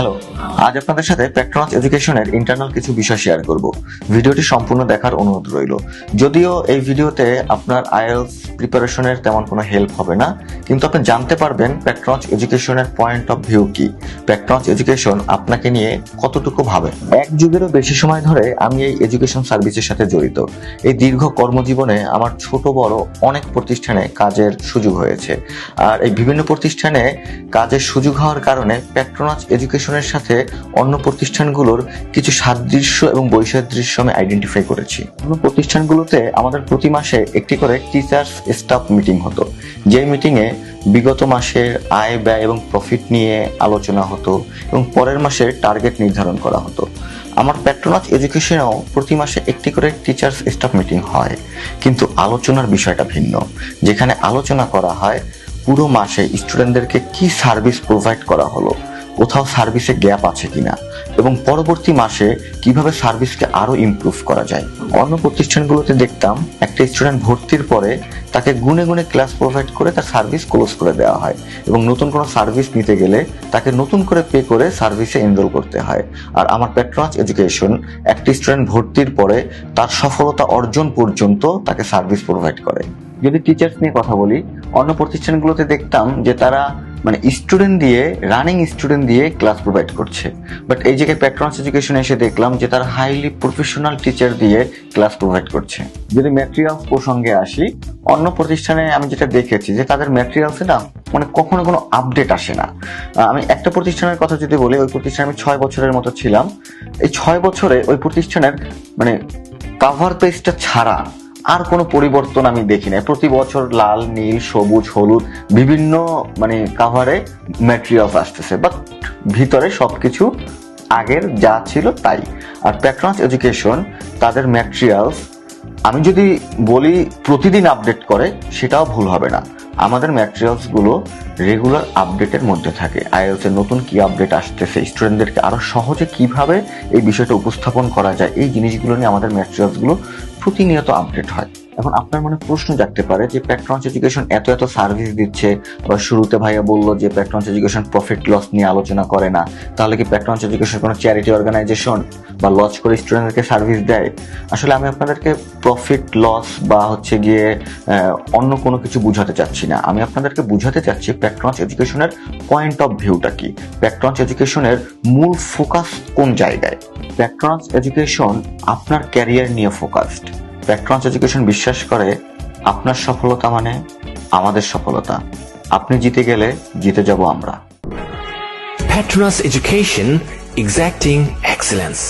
Hello, আজ আপনাদের সাথে পেট্রোনাস এডুকেশনের ইন্টারনাল কিছু বিষয় শেয়ার করব। ভিডিওটি সম্পূর্ণ দেখার অনুরোধ রইল। যদিও এই ভিডিওতে আপনার আইএলটিএস প্রিপারেশনের তেমন কোনো হেল্প হবে না, কিন্তু আপনি জানতে পারবেন পেট্রোনাস এডুকেশনের পয়েন্ট অফ ভিউ কি, পেট্রোনাস এডুকেশন আপনাকে নিয়ে কতটুকু ভাবে। এক যুগেরও বেশি সময় ধরে আমি এই এডুকেশন সার্ভিসের সাথে জড়িত। এই দীর্ঘ কর্মজীবনে আমার ছোট বড় অনেক প্রতিষ্ঠানে কাজের সুযোগ হয়েছে, আর এই বিভিন্ন প্রতিষ্ঠানে কাজের সুযোগ হওয়ার কারণে পেট্রোনাস এডুকেশনের সাথে অন্য প্রতিষ্ঠানগুলোর কিছু সাদৃশ্য এবং বৈসাদৃশ্য আমি আইডেন্টিফাই করেছি। অন্য প্রতিষ্ঠানগুলোতে আমাদের প্রতি মাসে একটি করে টিচার্স স্টাফ মিটিং হতো, যে মিটিংয়ে বিগত মাসের আয় ব্যয় এবং প্রফিট নিয়ে আলোচনা হতো এবং পরের মাসের টার্গেট নির্ধারণ করা হতো। আমার পেট্রোনাস এডুকেশনেও প্রতি মাসে একটি করে টিচার্স স্টাফ মিটিং হয়, কিন্তু আলোচনার বিষয়টা ভিন্ন। যেখানে আলোচনা করা হয় পুরো মাসে স্টুডেন্টদেরকে কি সার্ভিস প্রোভাইড করা হলো, কোথাও সার্ভিসে গ্যাপ আছে কিনা, এবং পরবর্তী মাসে কিভাবে সার্ভিসকে আরো ইমপ্রুভ করা যায়। অন্য প্রতিষ্ঠানগুলোতে দেখতাম একটা স্টুডেন্ট ভর্তির পরে তাকে গুনে গুনে ক্লাস প্রোভাইড করে তার সার্ভিস ক্লোজ করে দেওয়া হয়, এবং নতুন কোনো সার্ভিস নিতে গেলে তাকে নতুন করে পে করে সার্ভিসে এনরোল করতে হয়। আর আমার পেট্রোনাস এডুকেশন একটি স্টুডেন্ট ভর্তির পরে তার সফলতা অর্জন পর্যন্ত তাকে সার্ভিস প্রোভাইড করে। যদি টিচার্স নিয়ে কথা বলি, অন্য প্রতিষ্ঠানগুলোতে দেখতাম যে তারা স্টুডেন্ট দিয়ে, রানিং স্টুডেন্ট দিয়ে ক্লাস প্রোভাইড করছে, বাট এই জায়গায় পেট্রোনাস এডুকেশনে এসে দেখলাম যে তারা হাইলি প্রফেশনাল টিচার দিয়ে ক্লাস প্রোভাইড করছে। যদি ম্যাটেরিয়ালস প্রসঙ্গে আসি, অন্য প্রতিষ্ঠানে আমি যেটা দেখেছি যে তাদের ম্যাটেরিয়ালসে না কখনো কোনো আপডেট আসে না। আমি একটা প্রতিষ্ঠানের কথা যদি বলি, ওই প্রতিষ্ঠানে আমি 6 বছরের মতো ছিলাম। এই 6 বছরে ওই প্রতিষ্ঠানের কাভার পেজটা ছাড়া আর কোনো পরিবর্তন আমি দেখি না। প্রতি বছর লাল, নীল, সবুজ, হলুদ বিভিন্ন কাভারে ম্যাটেরিয়ালস আসতেছে, বাট ভিতরে সবকিছু আগের যা ছিল তাই। আর পেট্রোনাস এডুকেশন তাদের ম্যাটেরিয়ালস আমি যদি বলি প্রতিদিন আপডেট করে, সেটাও ভুল হবে না। আমাদের ম্যাটেরিয়ালস গুলো রেগুলার আপডেটের মধ্যে থাকে। আইএলটিএস এর নতুন কি আপডেট আসতেছে, স্টুডেন্টদেরকে আরো সহজে কিভাবে এই বিষয়টা উপস্থাপন করা যায়, এই জিনিসগুলো নিয়ে আমাদের ম্যাটেরিয়ালস গুলো প্রতিনিয়ত আপডেট হয়। এখন আপনার মনে প্রশ্ন জাগতে পারে যে পেট্রোনাস এডুকেশন এত সার্ভিস দিচ্ছে, আবার শুরুতে ভাইয়া বললো যে পেট্রোনাস এডুকেশন প্রফিট লস নিয়ে আলোচনা করে না, তাহলে কি পেট্রোনাস এডুকেশন কোনো চ্যারিটি অর্গানাইজেশন বা লজ করে স্টুডেন্টদেরকে সার্ভিস দেয়? আসলে আমি আপনাদেরকে প্রফিট লস বা অন্য কোনো কিছু বুঝাতে চাচ্ছি না। আমি আপনাদেরকে বুঝাতে চাচ্ছি পেট্রোনাস এডুকেশনের পয়েন্ট অফ ভিউটা কি, পেট্রোনাস এডুকেশনের মূল ফোকাস কোন জায়গায়। পেট্রোনাস এডুকেশন আপনার ক্যারিয়ার নিয়ে ফোকাসড। পেট্রোনাস এডুকেশন বিশ্বাস করে আপনার সফলতা মানে আমাদের সফলতা। আপনি জিতে গেলে জিতে যাব আমরা। Petronas Education, exacting excellence.